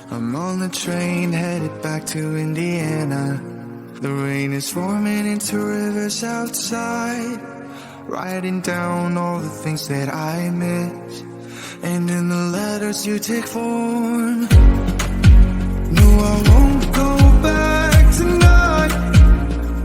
I'm on the train headed back to Indiana. The rain is forming into rivers outside, writing down all the things that I miss, and in the letters you take form. No, I won't go back tonight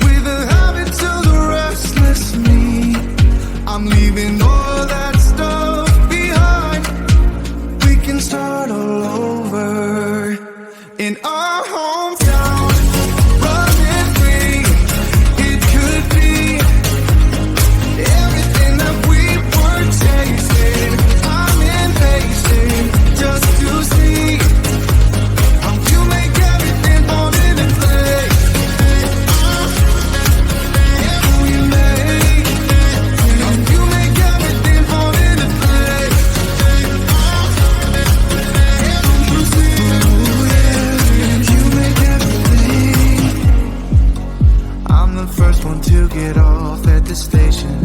with the habits of the restless me. I'm leaving all that stuff behind. We can start all over in our hometown, running free. It could be everything that we were chasing. I'm impatient just to see how you make everything fall into place. How you make everything fall into place. I'm the first one to get off at the station.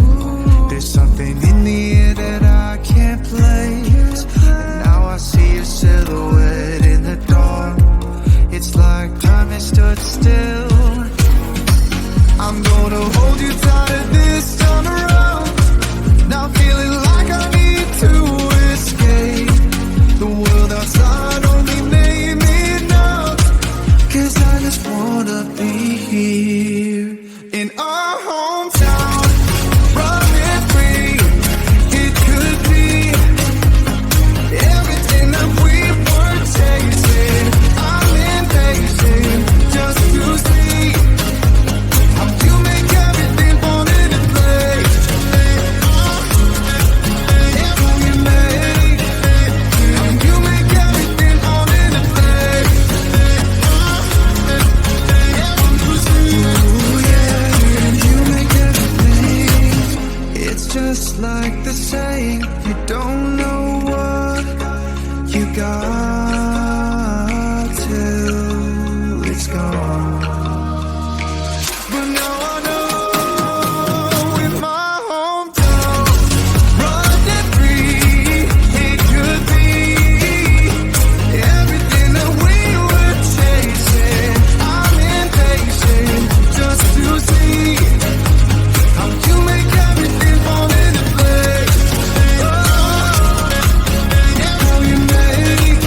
There's something in the air that I can't place, and now I see a silhouette in the dark. It's like time has stood still. I'm gonna hold you tighter this time around. Now feeling like I need to escape. The world outside only made me numb, 'cause I just wanna be here in our hometown, running free. It could be everything that we were chasing. I'm impatient just to see how you make everything fall into place. How you make everything fall into place. It's just like the saying, you don't know what you got till it's gone. But now I know in my hometown, running free, it could be everything that we were chasing. I'm impatient just to see how you make everything fall into place. How you make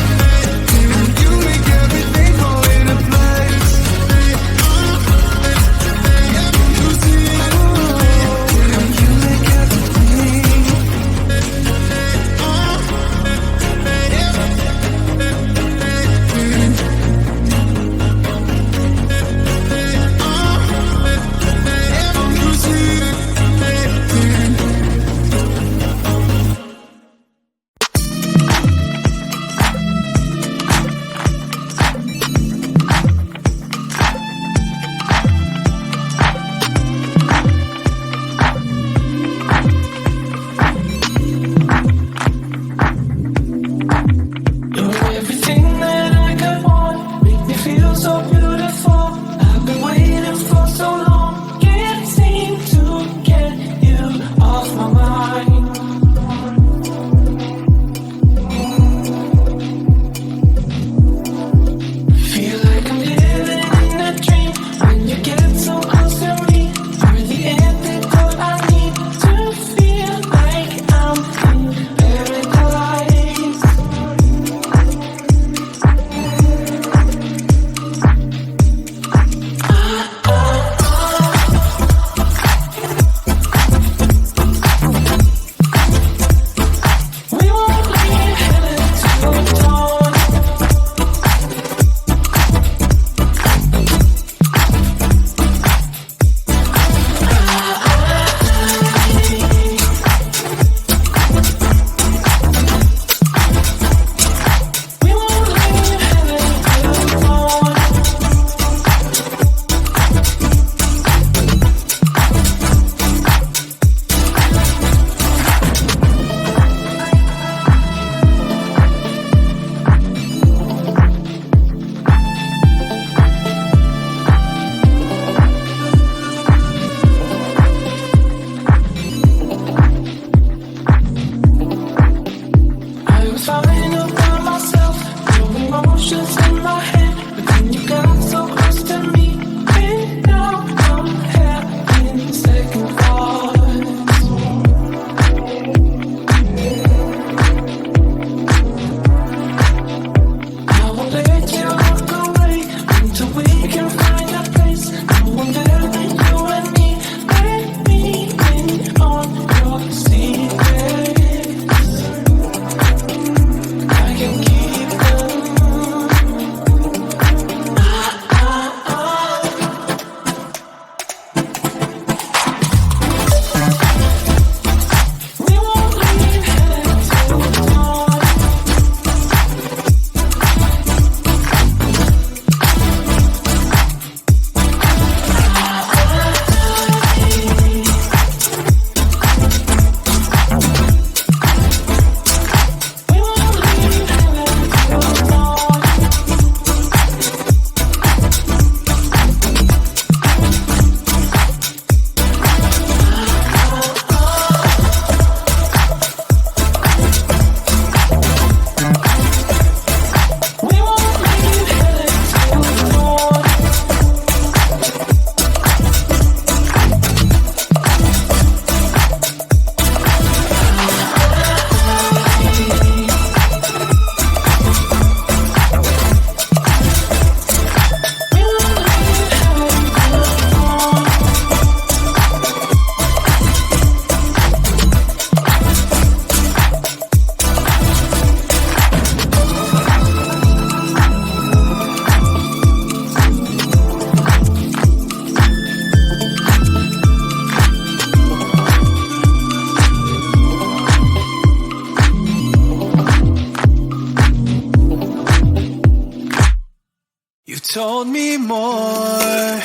told me more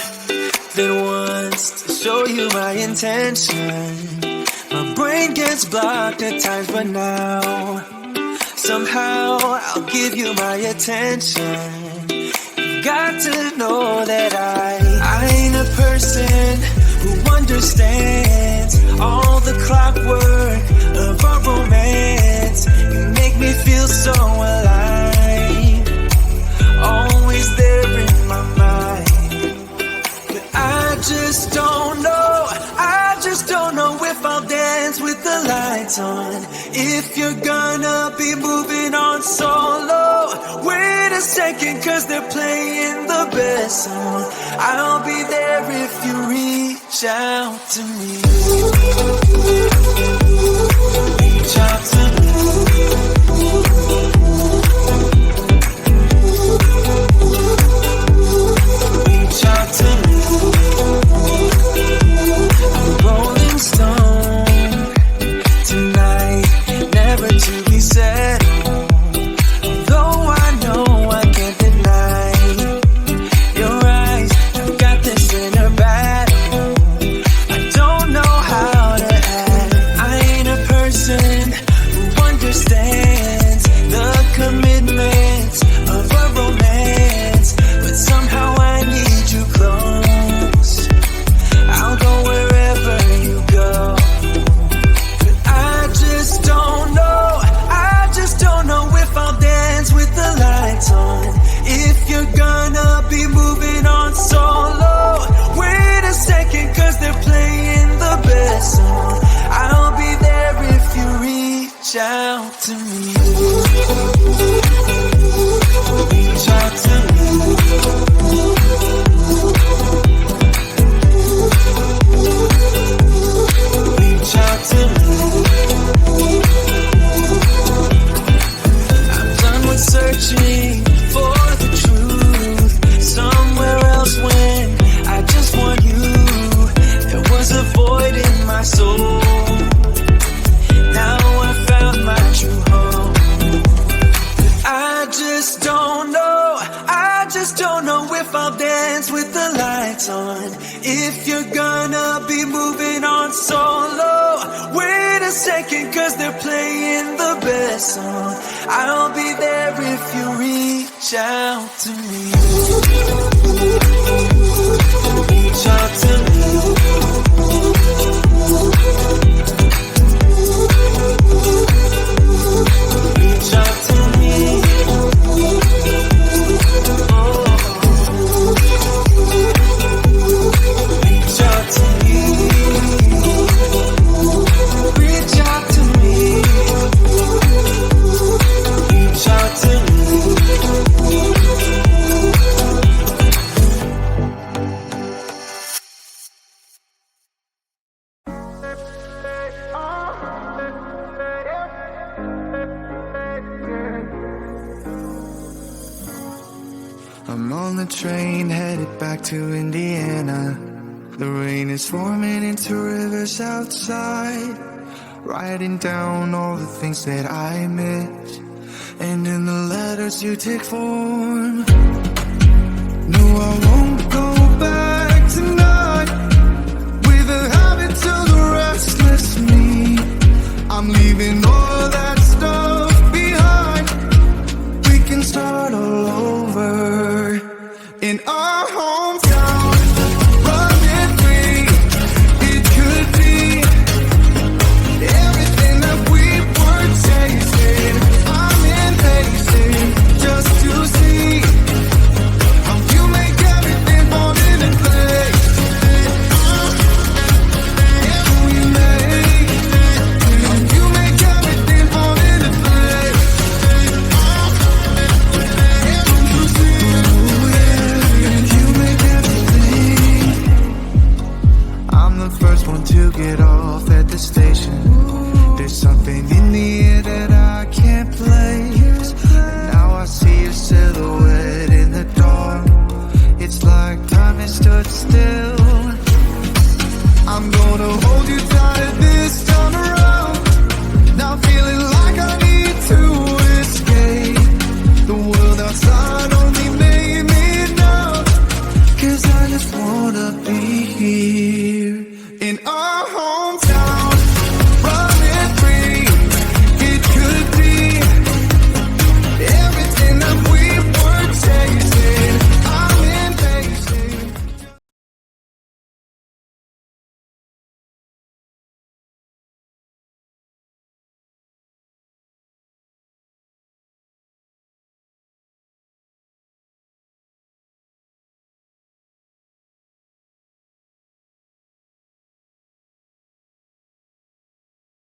than once to show you my intention. My brain gets blocked at times, but now somehow I'll give you my attention. You've got to know that I ain't a person who understands all the clockwork of our romance. You make me feel so alive, always there in my mind. But I just don't know if I'll dance with the lights on. If you're gonna be moving on solo, wait a second, 'cause they're playing the best song. I'll be there if you reach out to me. Reach out to me. Reach out to me. I'm rolling stone tonight, never to be settled. Though I know I can't deny your eyes have got this inner battle. I don't know how to act. I ain't a person who understands the commitments of a romance, but somehow I need you close. I'll go wherever you go. But I just don't know if I'll dance with the lights on. If you're gonna be moving on solo, wait a second, 'cause they're playing the best song. I'll be there if you reach out to me. Reach out to me. Reach out to me. I'm done with searching for the truth somewhere else when I just want you. There was a void in my soul. Now I found my true home. But I just don't know if I'll dance with the lights on. If you're gonna be moving on solo, wait a second, 'cause they're playing the best song. I'll be there if you reach out to me. Reach out to me. Reach out to me. Reach out to me. Reach out to me. Reach out to me. I'm on the train headed back to Indiana. The rain is forming into rivers outside, writing down all the things that I miss, and in the letters you take form. No, I won't go back tonight with the habits of the restless me. I'm leaving all